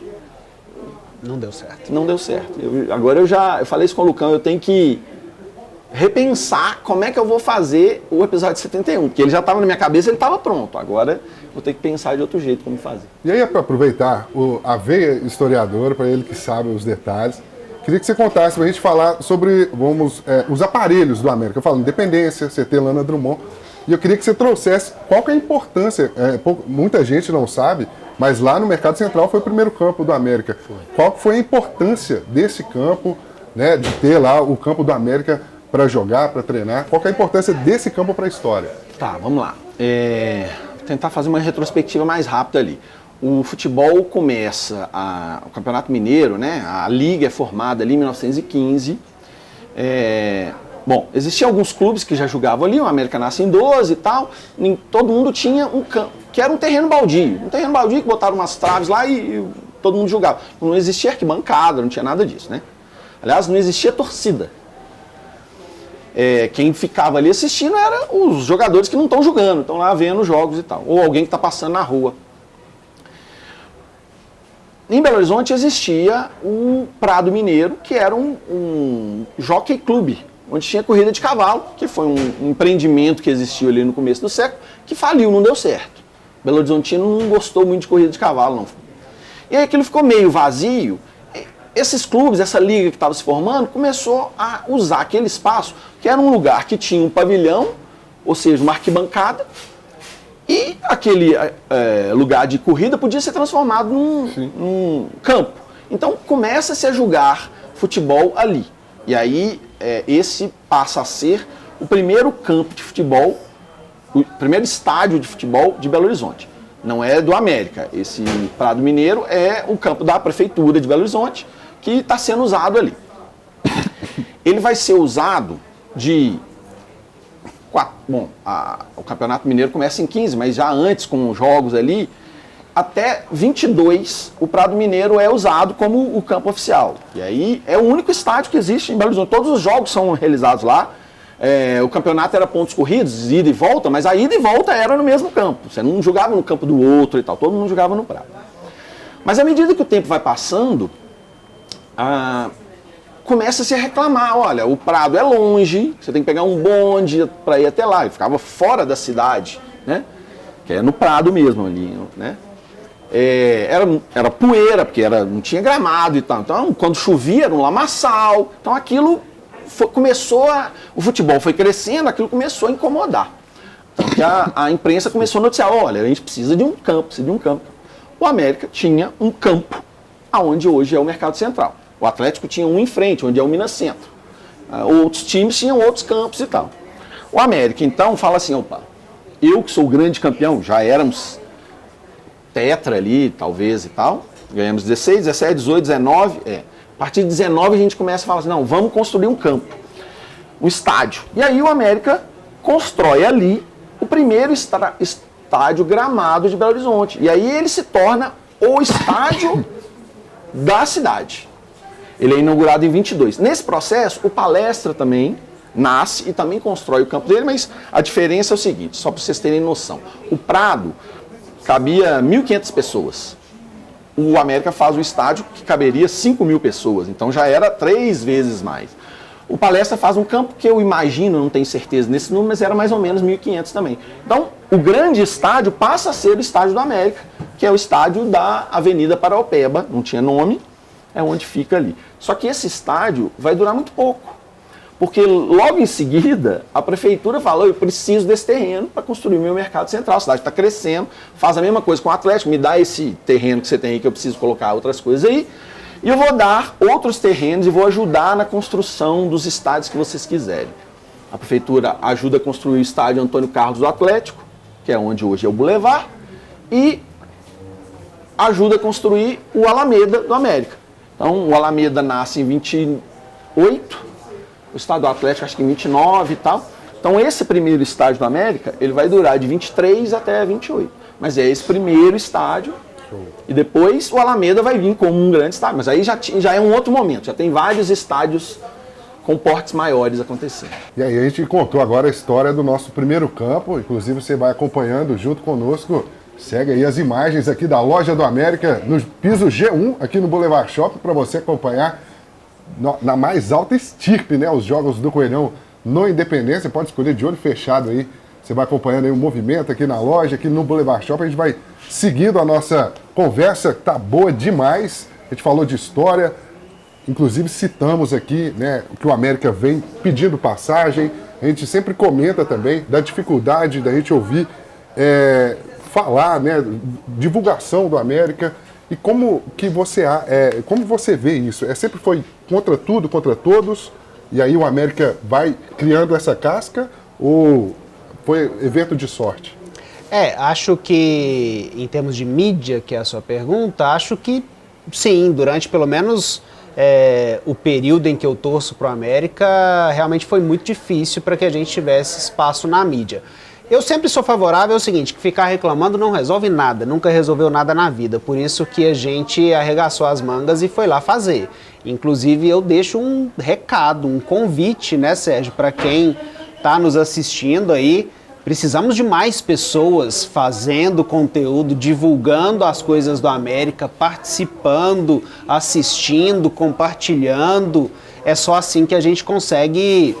Não deu certo. Não deu certo. Agora eu falei isso com o Lucão, eu tenho que repensar como é que eu vou fazer o episódio 71, porque ele já estava na minha cabeça, ele estava pronto. Agora vou ter que pensar de outro jeito como fazer. E aí, para aproveitar a veia historiadora, para ele que sabe os detalhes, queria que você contasse para a gente falar sobre os aparelhos do América. Eu falo Independência, CT Lana Drummond, e eu queria que você trouxesse qual que é a importância, muita gente não sabe, mas lá no Mercado Central foi o primeiro campo do América. Qual que foi a importância desse campo, né, de ter lá o campo do América para jogar, para treinar? Qual que é a importância desse campo para a história? Tá, vamos lá. Vou tentar fazer uma retrospectiva mais rápida ali. O futebol começa, o Campeonato Mineiro, né? A liga é formada ali em 1915. Bom, existiam alguns clubes que já jogavam ali, o América nasce em 12 e tal. Todo mundo tinha um campo, que era um terreno baldio. Um terreno baldio que botaram umas traves lá e todo mundo jogava. Não existia arquibancada, não tinha nada disso, né? Aliás, não existia torcida. Quem ficava ali assistindo eram os jogadores que não estão jogando, estão lá vendo jogos e tal. Ou alguém que está passando na rua. Em Belo Horizonte existia o Prado Mineiro, que era um jockey clube, onde tinha corrida de cavalo, que foi um empreendimento que existiu ali no começo do século, que faliu, não deu certo. Belo Horizontino não gostou muito de corrida de cavalo, não. E aí aquilo ficou meio vazio. Esses clubes, essa liga que estava se formando, começou a usar aquele espaço, que era um lugar que tinha um pavilhão, ou seja, uma arquibancada, e aquele lugar de corrida podia ser transformado num campo. Então começa-se a jogar futebol ali. E aí esse passa a ser o primeiro campo de futebol, o primeiro estádio de futebol de Belo Horizonte. Não é do América. Esse Prado Mineiro é o campo da Prefeitura de Belo Horizonte, que está sendo usado ali. Ele vai ser usado o Campeonato Mineiro começa em 15, mas já antes, com os jogos ali, até 22, o Prado Mineiro é usado como o campo oficial. E aí é o único estádio que existe em Belo Horizonte. Todos os jogos são realizados lá. O campeonato era pontos corridos, ida e volta, mas a ida e volta era no mesmo campo. Você não jogava no campo do outro e tal, todo mundo jogava no Prado. Mas à medida que o tempo vai passando, começa-se a reclamar, olha, o Prado é longe, você tem que pegar um bonde para ir até lá. Ele ficava fora da cidade, né? Que é no Prado mesmo ali, né? Era poeira, porque não tinha gramado e tal. Então, quando chovia, era um lamaçal. Então, aquilo o futebol foi crescendo, aquilo começou a incomodar. Então, que a imprensa começou a noticiar, olha, a gente precisa de um campo, O América tinha um campo, aonde hoje é o Mercado Central. O Atlético tinha um em frente, onde é o Minas Centro. Outros times tinham outros campos e tal. O América, então, fala assim, opa, eu que sou o grande campeão, já éramos tetra ali, talvez e tal, ganhamos 16, 17, 18, 19, A partir de 19 a gente começa a falar assim, não, vamos construir um campo, um estádio. E aí o América constrói ali o primeiro estádio gramado de Belo Horizonte. E aí ele se torna o estádio da cidade. Ele é inaugurado em 22. Nesse processo, o Palestra também nasce e também constrói o campo dele, mas a diferença é o seguinte, só para vocês terem noção. O Prado cabia 1.500 pessoas. O América faz um estádio que caberia 5.000 pessoas, então já era 3 vezes mais. O Palestra faz um campo que eu imagino, não tenho certeza nesse número, mas era mais ou menos 1.500 também. Então, o grande estádio passa a ser o estádio do América, que é o estádio da Avenida Paraopeba, não tinha nome, é onde fica ali. Só que esse estádio vai durar muito pouco, porque logo em seguida a prefeitura falou, eu preciso desse terreno para construir o meu Mercado Central, a cidade está crescendo, faz a mesma coisa com o Atlético, me dá esse terreno que você tem aí que eu preciso colocar outras coisas aí, e eu vou dar outros terrenos e vou ajudar na construção dos estádios que vocês quiserem. A prefeitura ajuda a construir o estádio Antônio Carlos do Atlético, que é onde hoje é o Boulevard, e ajuda a construir o Alameda do América. Então, o Alameda nasce em 28, o estádio do Atlético acho que em 29 e tal. Então, esse primeiro estádio do América, ele vai durar de 23 até 28. Mas é esse primeiro estádio. E depois o Alameda vai vir como um grande estádio. Mas aí já é um outro momento, já tem vários estádios com portes maiores acontecendo. E aí a gente contou agora a história do nosso primeiro campo, inclusive você vai acompanhando junto conosco Segue aí as imagens aqui da Loja do América, no piso G1, aqui no Boulevard Shopping, para você acompanhar na mais alta estirpe, né? Os jogos do Coelhão no Independência. Pode escolher de olho fechado aí. Você vai acompanhando aí o movimento aqui na loja, aqui no Boulevard Shopping. A gente vai seguindo a nossa conversa, que tá boa demais. A gente falou de história, inclusive citamos aqui, né, que o América vem pedindo passagem. A gente sempre comenta também da dificuldade da gente ouvir falar, né, divulgação do América. E como que como você vê isso? Sempre foi contra tudo, contra todos, e aí o América vai criando essa casca, ou foi evento de sorte? Acho que em termos de mídia, que é a sua pergunta, acho que sim, durante pelo menos o período em que eu torço para o América, realmente foi muito difícil para que a gente tivesse espaço na mídia. Eu sempre sou favorável ao seguinte, que ficar reclamando não resolve nada, nunca resolveu nada na vida, por isso que a gente arregaçou as mangas e foi lá fazer. Inclusive eu deixo um recado, um convite, né, Sérgio, para quem está nos assistindo aí. Precisamos de mais pessoas fazendo conteúdo, divulgando as coisas do América, participando, assistindo, compartilhando. É só assim que a gente consegue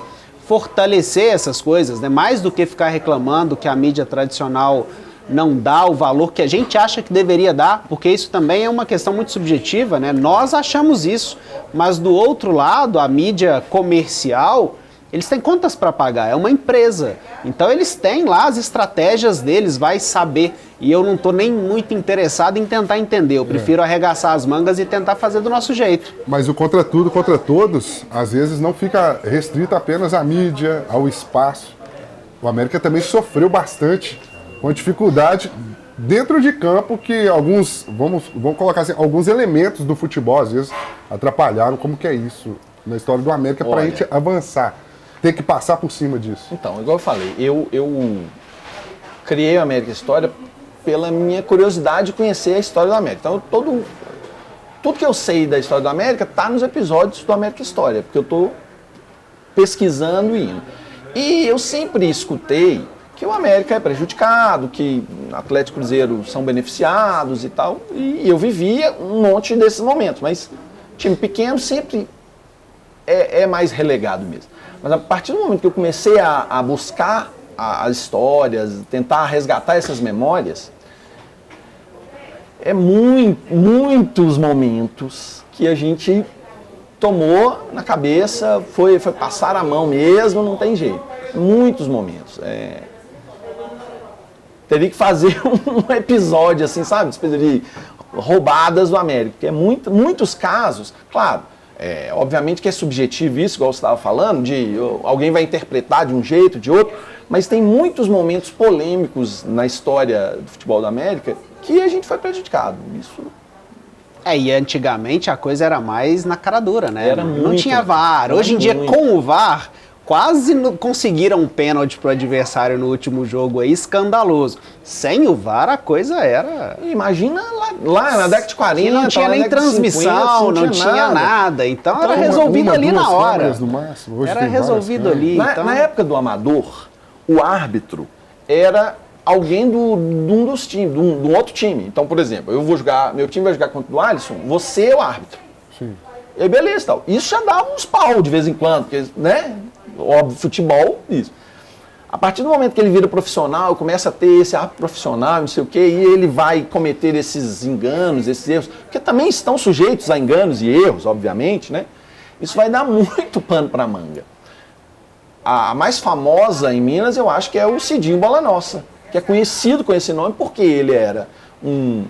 fortalecer essas coisas, né? Mais do que ficar reclamando que a mídia tradicional não dá o valor que a gente acha que deveria dar, porque isso também é uma questão muito subjetiva, né? Nós achamos isso, mas do outro lado, a mídia comercial, eles têm contas para pagar, é uma empresa. Então eles têm lá as estratégias deles, vai saber. E eu não estou nem muito interessado em tentar entender. Eu prefiro arregaçar as mangas e tentar fazer do nosso jeito. Mas o contra tudo, contra todos, às vezes não fica restrito apenas à mídia, ao espaço. O América também sofreu bastante com dificuldade dentro de campo, que alguns, vamos colocar assim, alguns elementos do futebol às vezes atrapalharam. Como que é isso na história do América para a gente avançar? Ter que passar por cima disso. Então, igual eu falei, eu criei o América História pela minha curiosidade de conhecer a história do América. Então, tudo que eu sei da história do América está nos episódios do América História, porque eu estou pesquisando e indo. E eu sempre escutei que o América é prejudicado, que Atlético e Cruzeiro são beneficiados e tal, e eu vivia um monte desses momentos, mas time pequeno sempre é mais relegado mesmo. Mas a partir do momento que eu comecei a buscar as histórias, tentar resgatar essas memórias, muitos momentos que a gente tomou na cabeça, foi passar a mão mesmo, não tem jeito. Muitos momentos. Teria que fazer um episódio assim, sabe? De roubadas do América. Porque muitos casos, claro, obviamente que é subjetivo isso, igual você estava falando, de alguém vai interpretar de um jeito, de outro, mas tem muitos momentos polêmicos na história do futebol da América que a gente foi prejudicado. Isso. E antigamente a coisa era mais na cara dura, né? Não tinha VAR. Hoje em dia, com o VAR, quase conseguiram um pênalti pro adversário no último jogo aí, escandaloso. Sem o VAR, a coisa era... Imagina lá na década de 40, não tinha nem transmissão, 50, não tinha nada. Então era resolvido ali na hora. Era resolvido ali. Na época do amador, o árbitro era alguém de um dos times, de um outro time. Então, por exemplo, meu time vai jogar contra o Alisson, você é o árbitro. Sim. E aí, beleza, tal. Isso já dava uns pau de vez em quando, porque, né? Óbvio, futebol, isso. A partir do momento que ele vira profissional, começa a ter esse árbitro profissional, não sei o quê, e ele vai cometer esses enganos, esses erros, porque também estão sujeitos a enganos e erros, obviamente, né? Isso vai dar muito pano para manga. A mais famosa em Minas, eu acho que é o Cidinho Bola Nossa, que é conhecido com esse nome porque ele era um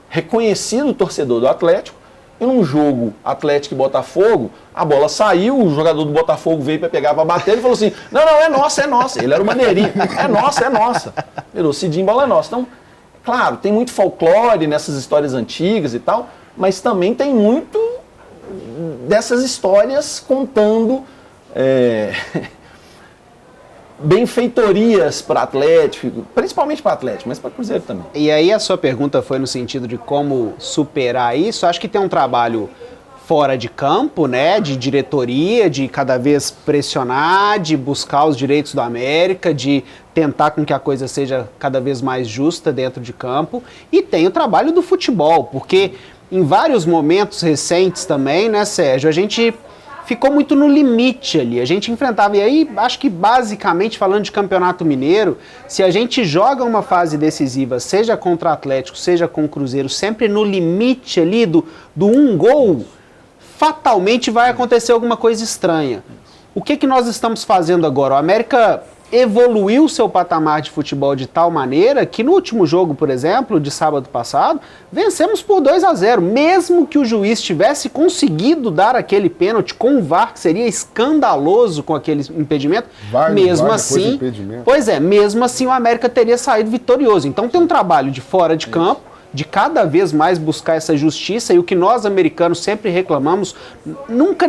reconhecido torcedor do Atlético. E num jogo Atlético e Botafogo, a bola saiu, o jogador do Botafogo veio para pegar, para bater, ele falou assim, não, é nossa. Ele era o maneirinho, é nossa. Virou Cidinho Bola Nossa. Então, claro, tem muito folclore nessas histórias antigas e tal, mas também tem muito dessas histórias contando benfeitorias para Atlético, principalmente para Atlético, mas para Cruzeiro também. E aí a sua pergunta foi no sentido de como superar isso. Acho que tem um trabalho fora de campo, né, de diretoria, de cada vez pressionar, de buscar os direitos do América, de tentar com que a coisa seja cada vez mais justa dentro de campo, e tem o trabalho do futebol, porque em vários momentos recentes também, né, Sérgio, a gente ficou muito no limite ali, a gente enfrentava, e aí acho que basicamente falando de Campeonato Mineiro, se a gente joga uma fase decisiva, seja contra o Atlético, seja com o Cruzeiro, sempre no limite ali do um gol, fatalmente vai acontecer alguma coisa estranha. O que nós estamos fazendo agora? O América evoluiu seu patamar de futebol de tal maneira que no último jogo, por exemplo, de sábado passado, vencemos por 2-0, mesmo que o juiz tivesse conseguido dar aquele pênalti com o VAR, que seria escandaloso com aquele impedimento, mesmo assim, mesmo assim o América teria saído vitorioso. Então tem um trabalho de fora de campo, de cada vez mais buscar essa justiça, e o que nós americanos sempre reclamamos,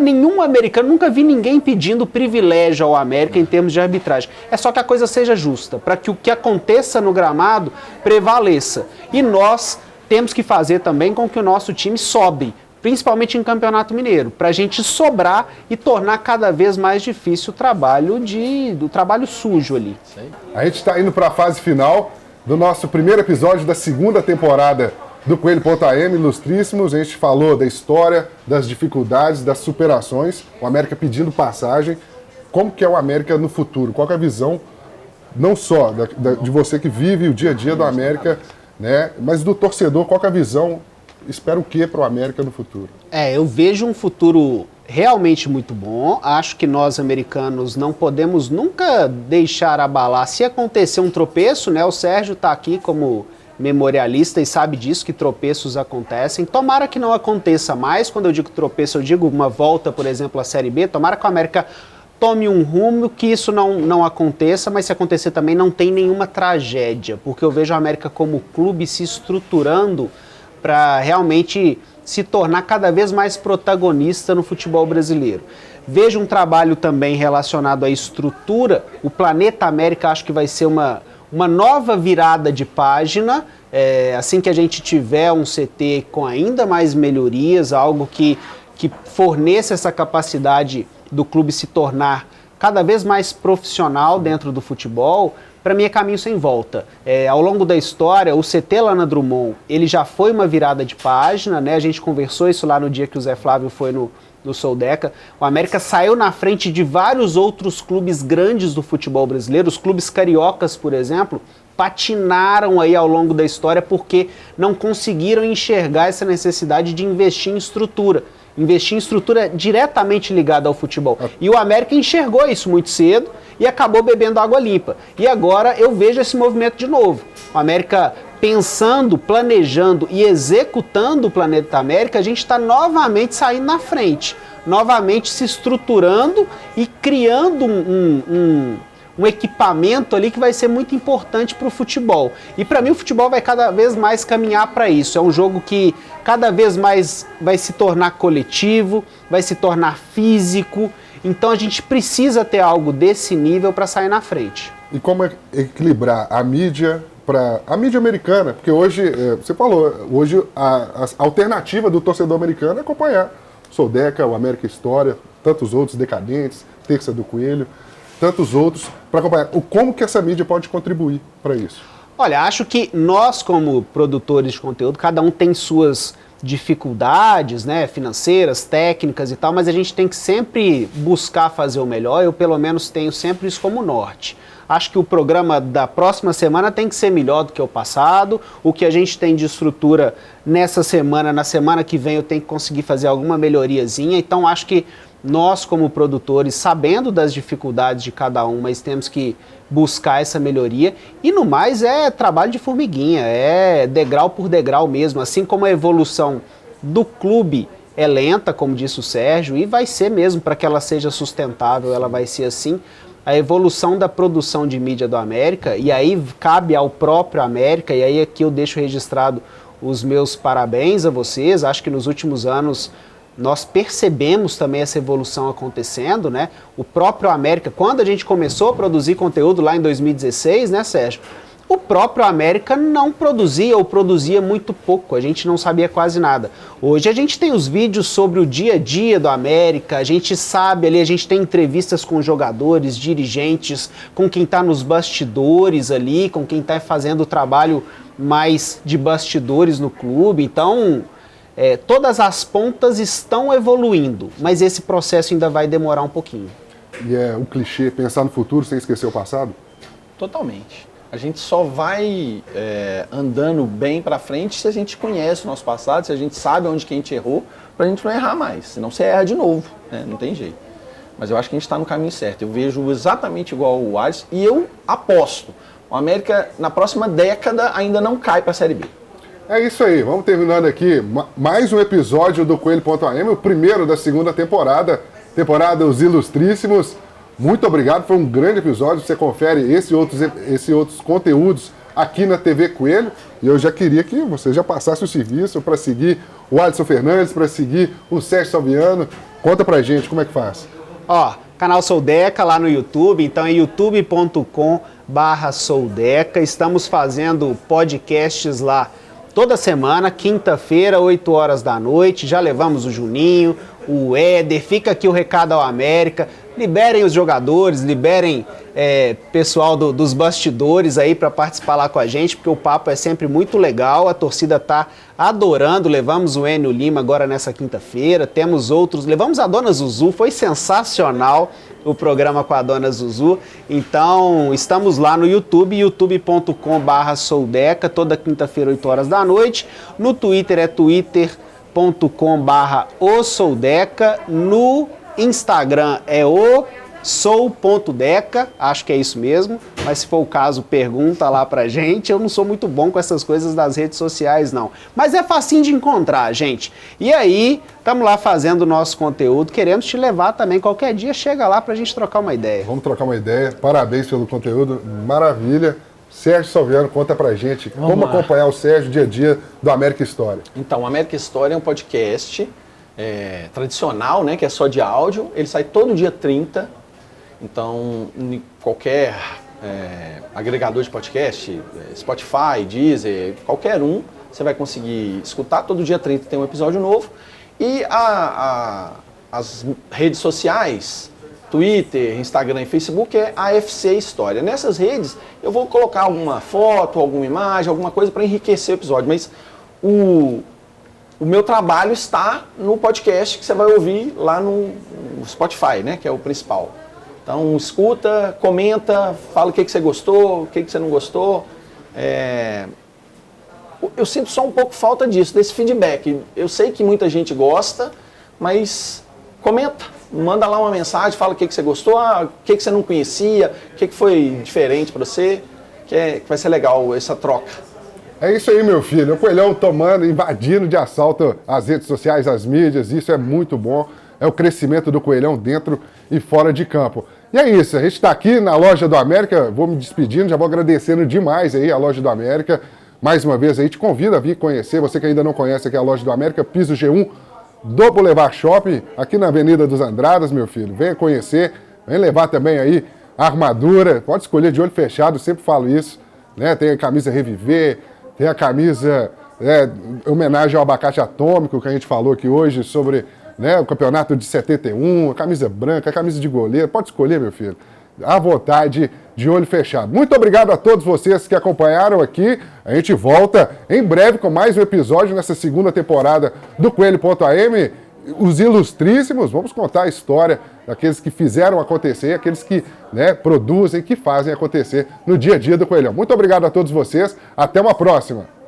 nenhum americano, nunca vi ninguém pedindo privilégio ao América em termos de arbitragem. É só que a coisa seja justa, para que o que aconteça no gramado prevaleça. E nós temos que fazer também com que o nosso time sobre, principalmente em Campeonato Mineiro, para a gente sobrar e tornar cada vez mais difícil o trabalho do trabalho sujo ali. A gente está indo para a fase final do nosso primeiro episódio da segunda temporada do Coelho.am, Ilustríssimos. A gente falou da história, das dificuldades, das superações, o América pedindo passagem. Como que é o América no futuro? Qual que é a visão, não só de você que vive o dia a dia do América, né, mas do torcedor? Qual que é a visão? Espera o que para o América no futuro? Eu vejo um futuro realmente muito bom. Acho que nós, americanos, não podemos nunca deixar abalar. Se acontecer um tropeço, né? O Sérgio está aqui como memorialista e sabe disso, que tropeços acontecem. Tomara que não aconteça mais. Quando eu digo tropeço, eu digo uma volta, por exemplo, à Série B. Tomara que o América tome um rumo, que isso não aconteça, mas se acontecer também não tem nenhuma tragédia, porque eu vejo a América como clube se estruturando para realmente se tornar cada vez mais protagonista no futebol brasileiro. Vejo um trabalho também relacionado à estrutura. O Planeta América acho que vai ser uma nova virada de página, assim que a gente tiver um CT com ainda mais melhorias, algo que forneça essa capacidade do clube se tornar cada vez mais profissional dentro do futebol. Para mim é caminho sem volta. Ao longo da história, o CT lá na Drummond, ele já foi uma virada de página, né? A gente conversou isso lá no dia que o Zé Flávio foi no Soldeca. O América saiu na frente de vários outros clubes grandes do futebol brasileiro. Os clubes cariocas, por exemplo, patinaram aí ao longo da história porque não conseguiram enxergar essa necessidade de investir em estrutura. Investir em estrutura diretamente ligada ao futebol. E o América enxergou isso muito cedo e acabou bebendo água limpa. E agora eu vejo esse movimento de novo. O América pensando, planejando e executando o Planeta América, a gente está novamente saindo na frente. Novamente se estruturando e criando um equipamento ali que vai ser muito importante para o futebol. E para mim o futebol vai cada vez mais caminhar para isso. É um jogo que cada vez mais vai se tornar coletivo, vai se tornar físico. Então a gente precisa ter algo desse nível para sair na frente. E como equilibrar a mídia americana? Porque hoje, você falou, hoje a alternativa do torcedor americano é acompanhar o Soldeca, o América História, tantos outros, Decadentes, Terça do Coelho, tantos outros, para acompanhar. Como que essa mídia pode contribuir para isso? Olha, acho que nós, como produtores de conteúdo, cada um tem suas dificuldades, né, financeiras, técnicas e tal, mas a gente tem que sempre buscar fazer o melhor. Eu, pelo menos, tenho sempre isso como norte. Acho que o programa da próxima semana tem que ser melhor do que o passado. O que a gente tem de estrutura nessa semana, na semana que vem eu tenho que conseguir fazer alguma melhoriazinha. Então acho que nós, como produtores, sabendo das dificuldades de cada um, mas temos que buscar essa melhoria. E no mais é trabalho de formiguinha, é degrau por degrau mesmo. Assim como a evolução do clube é lenta, como disse o Sérgio, e vai ser mesmo, para que ela seja sustentável, ela vai ser assim. A evolução da produção de mídia do América, e aí cabe ao próprio América, e aí aqui eu deixo registrado os meus parabéns a vocês. Acho que nos últimos anos nós percebemos também essa evolução acontecendo, né? O próprio América, quando a gente começou a produzir conteúdo lá em 2016, né, Sérgio? o próprio América não produzia ou produzia muito pouco, a gente não sabia quase nada. Hoje a gente tem os vídeos sobre o dia a dia do América, a gente sabe ali, a gente tem entrevistas com jogadores, dirigentes, com quem está nos bastidores ali, com quem está fazendo o trabalho mais de bastidores no clube, então todas as pontas estão evoluindo, mas esse processo ainda vai demorar um pouquinho. E é um clichê pensar no futuro sem esquecer o passado? Totalmente. A gente só vai andando bem para frente se a gente conhece o nosso passado, se a gente sabe onde que a gente errou, para a gente não errar mais. Senão você erra de novo, né? Não tem jeito. Mas eu acho que a gente está no caminho certo. Eu vejo exatamente igual o Alisson e eu aposto. O América, na próxima década, ainda não cai para a Série B. É isso aí, vamos terminando aqui mais um episódio do Coelho.am, o primeiro da segunda temporada Os Ilustríssimos. Muito obrigado, foi um grande episódio. Você confere esse e outros conteúdos aqui na TV Coelho. E eu já queria que você já passasse o serviço para seguir o Alisson Fernandes, para seguir o Sérgio Salviano. Conta pra gente como é que faz. Canal Soldeca lá no YouTube, então é youtube.com/Soldeca. Estamos fazendo podcasts lá toda semana, quinta-feira, 8 horas da noite. Já levamos o Juninho, o Éder, fica aqui o recado ao América. Liberem os jogadores, liberem pessoal dos bastidores aí para participar lá com a gente, porque o papo é sempre muito legal, a torcida tá adorando. Levamos o Enio Lima agora nessa quinta-feira, temos outros, levamos a Dona Zuzu, foi sensacional o programa com a Dona Zuzu. Então estamos lá no YouTube, youtube.com/Soldeca, toda quinta-feira, 8 horas da noite. No Twitter é twitter.com/osoldeca, no Instagram é o sou.deca, acho que é isso mesmo, mas se for o caso, pergunta lá pra gente. Eu não sou muito bom com essas coisas das redes sociais, não. Mas é facinho de encontrar, gente. E aí, estamos lá fazendo o nosso conteúdo, queremos te levar também. Qualquer dia, chega lá pra gente trocar uma ideia. Vamos trocar uma ideia. Parabéns pelo conteúdo, maravilha. Sérgio Salviano, conta pra gente como acompanhar o Sérgio dia a dia do América História. Então, o América História é um podcast tradicional, né, que é só de áudio. Ele sai todo dia 30. Então, em qualquer agregador de podcast, Spotify, Deezer, qualquer um, você vai conseguir escutar. Todo dia 30 tem um episódio novo. E as redes sociais, Twitter, Instagram e Facebook, é AFC História. Nessas redes, eu vou colocar alguma foto, alguma imagem, alguma coisa para enriquecer o episódio. Mas o meu trabalho está no podcast que você vai ouvir lá no Spotify, né, que é o principal. Então, escuta, comenta, fala o que você gostou, o que você não gostou. Eu sinto só um pouco falta disso, desse feedback. Eu sei que muita gente gosta, mas comenta, manda lá uma mensagem, fala o que você gostou, o que você não conhecia, o que foi diferente para você, que vai ser legal essa troca. É isso aí, meu filho. O Coelhão invadindo de assalto as redes sociais, as mídias. Isso é muito bom. É o crescimento do Coelhão dentro e fora de campo. E é isso. A gente está aqui na Loja do América. Vou me despedindo. Já vou agradecendo demais aí a Loja do América. Mais uma vez aí, te convido a vir conhecer. Você que ainda não conhece aqui a Loja do América, piso G1 do Boulevard Shopping, aqui na Avenida dos Andradas, meu filho. Venha conhecer. Vem levar também aí a armadura. Pode escolher de olho fechado. Eu sempre falo isso, né? Tem a camisa Reviver. Tem a camisa em homenagem ao abacate atômico que a gente falou aqui hoje sobre, né, o campeonato de 71, a camisa branca, a camisa de goleiro. Pode escolher, meu filho. À vontade, de olho fechado. Muito obrigado a todos vocês que acompanharam aqui. A gente volta em breve com mais um episódio nessa segunda temporada do Coelho.am. Os Ilustríssimos, vamos contar a história daqueles que fizeram acontecer, aqueles que, né, produzem, que fazem acontecer no dia a dia do Coelhão. Muito obrigado a todos vocês, até uma próxima!